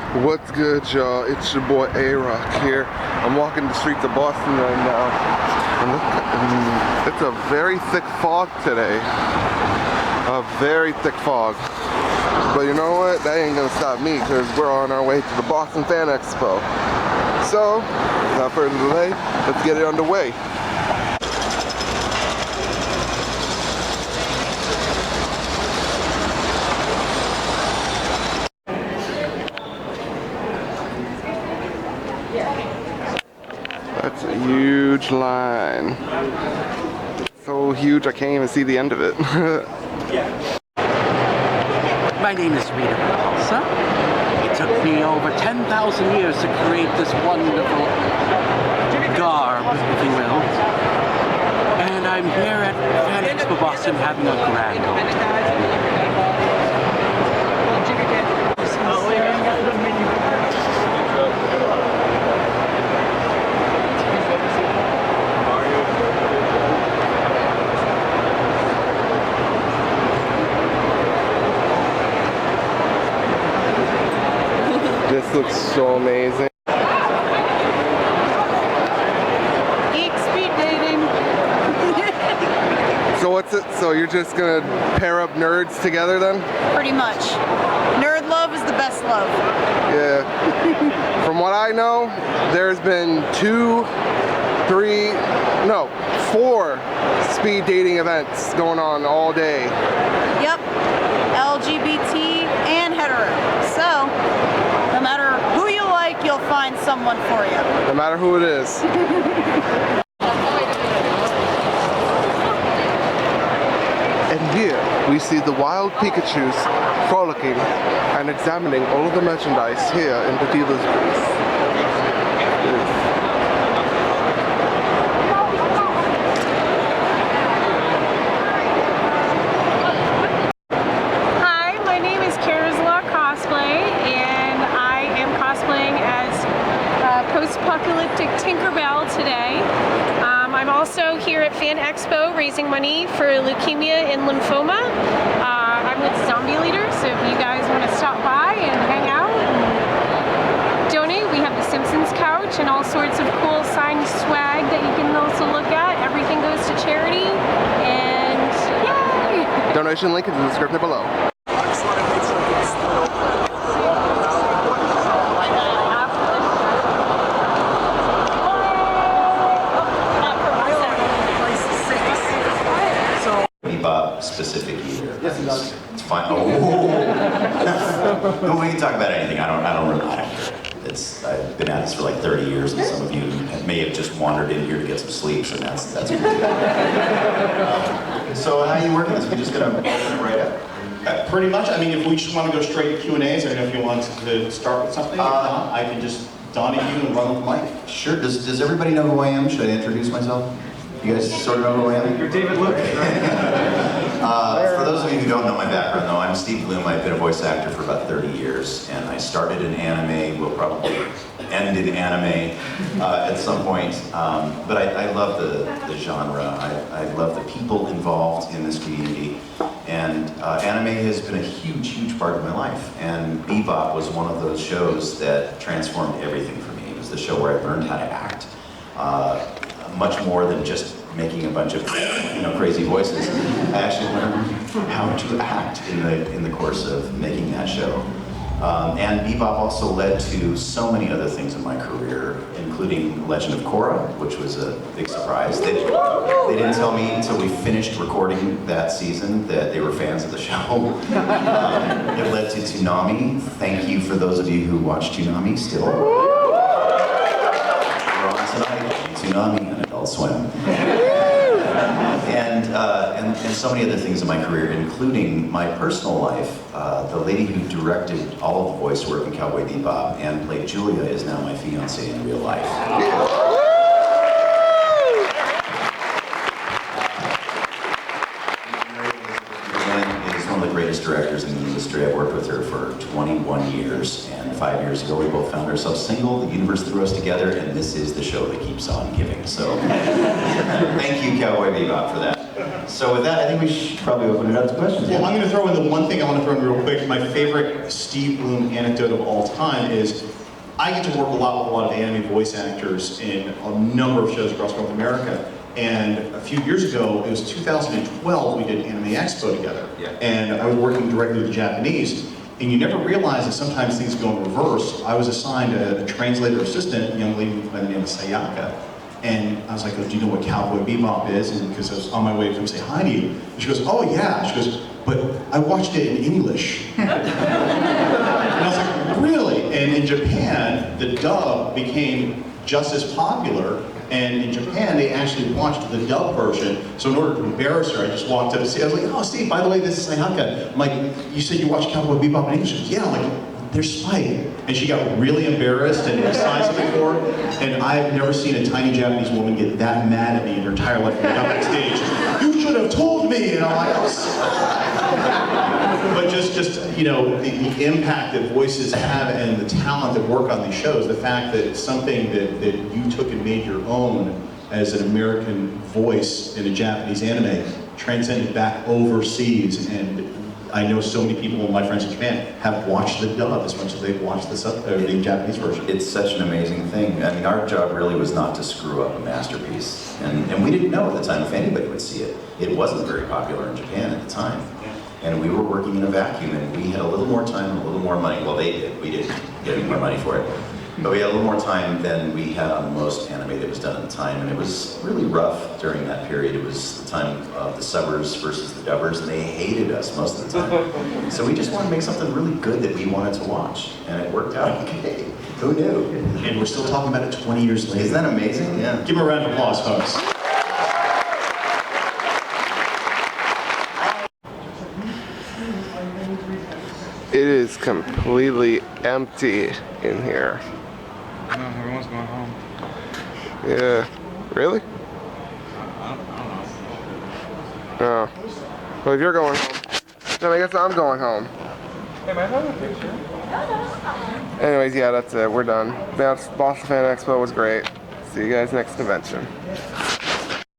What's good, y'all? It's your boy A-Rok here. I'm walking the streets of Boston right now. And look, it's a very thick fog today. A very thick fog. But you know what? That ain't gonna stop me because we're on our way to the Boston Fan Expo. So, without further delay, let's get it underway. That's a huge line. So huge I can't even see the end of it. My name is Rita Repulsa. It took me over 10,000 years to create this wonderful garb, if you will. And I'm here at Fan Expo Boston having a grand old time. This looks so amazing. Geek speed dating. So what's it? So you're just gonna pair up nerds together then? Pretty much. Nerd love is the best love. Yeah. From what I know, there's been 4 speed dating events going on all day. Yep. LGBT and hetero. So, no matter who you like, you'll find someone for you. No matter who it is. And here we see the wild Pikachus frolicking and examining all of the merchandise here in the dealer's booth. Post-apocalyptic Tinkerbell today. I'm also here at Fan Expo raising money for leukemia and lymphoma. I'm with Zombie Leader, so if you guys want to stop by and hang out and donate, we have the Simpsons couch and all sorts of cool signed swag that you can also look at. Everything goes to charity, and yay! Donation link is in the description below. Specific either. Yes, it's fine. Oh, no, we can talk about anything. I don't care. I've been at this for like 30 years, and some of you may have just wandered in here to get some sleep, so that's good. So how are you working this? We just gonna open it right up? Pretty much. I mean, if we just want to go straight to Q&As, I don't know if you want to start with something. I can just don at you and run with the mic. Sure. Does everybody know who I am? Should I introduce myself? You guys sort of know who I am? You're David Lucas, right? For those of you who don't know my background, though, I'm Steve Blum. I've been a voice actor for about 30 years, and I started in anime. We'll probably end in anime at some point. But I love the genre. I love the people involved in this community. And anime has been a huge, huge part of my life. And Bebop was one of those shows that transformed everything for me. It was the show where I learned how to act. Much more than just making a bunch of crazy voices. I actually learned how to act in the course of making that show. And Bebop also led to so many other things in my career, including Legend of Korra, which was a big surprise. They didn't tell me until we finished recording that season that they were fans of the show. It led to Toonami. Thank you for those of you who watch Toonami still. We're on tonight. Toonami and Adult Swim. And so many other things in my career, including my personal life. The lady who directed all of the voice work in Cowboy Bebop and played Julia is now my fiancée in real life. Jen is one of the greatest directors in the industry. I've worked with her for 21 years, and 5 years ago we both found ourselves single. The universe threw us together, and this is the show that keeps on giving. So, thank you, Cowboy Bebop, for that. So with that, I think we should probably open it up to questions. Well, I'm going to throw in the one thing I want to throw in real quick. My favorite Steve Blum anecdote of all time is I get to work a lot with a lot of anime voice actors in a number of shows across North America. And a few years ago, it was 2012, we did Anime Expo together. Yeah. And I was working directly with the Japanese. And you never realize that sometimes things go in reverse. I was assigned a translator assistant, a young lady by the name of Sayaka. And I was like, oh, do you know what Cowboy Bebop is? And because I was on my way to come say hi to you. And she goes, oh yeah. She goes, but I watched it in English. And I was like, really? And in Japan, the dub became just as popular. And in Japan, they actually watched the dub version. So in order to embarrass her, I just walked up to see. I was like, oh, Steve, by the way, this is Sayaka. I'm like, you said you watched Cowboy Bebop in English? She goes, yeah. I'm like, there's Spike. And she got really embarrassed and signed something for her. And I've never seen a tiny Japanese woman get that mad at me in her entire life when I got backstage. You should have told me. And I'm like, but just you know, the impact that voices have and the talent that work on these shows, the fact that it's something that you took and made your own as an American voice in a Japanese anime transcended back overseas. And I know so many people, my friends in Japan, have watched the dub as much as they've watched the Japanese version. It's such an amazing thing. I mean, our job really was not to screw up a masterpiece. And we didn't know at the time if anybody would see it. It wasn't very popular in Japan at the time. And we were working in a vacuum, and we had a little more time and a little more money. Well, they did. We didn't get any more money for it. But we had a little more time than we had on most anime that was done at the time. And it was really rough during that period. It was the time of the subbers versus the dubbers, and they hated us most of the time. So we just wanted to make something really good that we wanted to watch. And it worked out okay. Who knew? And we're still talking about it 20 years later. Isn't that amazing? Yeah. Give them a round of applause, folks. It is completely empty in here. No, everyone's going home. Yeah. Really? I don't know. Oh. Well, if you're going home, then I guess I'm going home. Hey, might I have a picture? Anyways, yeah, that's it. We're done. That's Boston Fan Expo was great. See you guys next convention.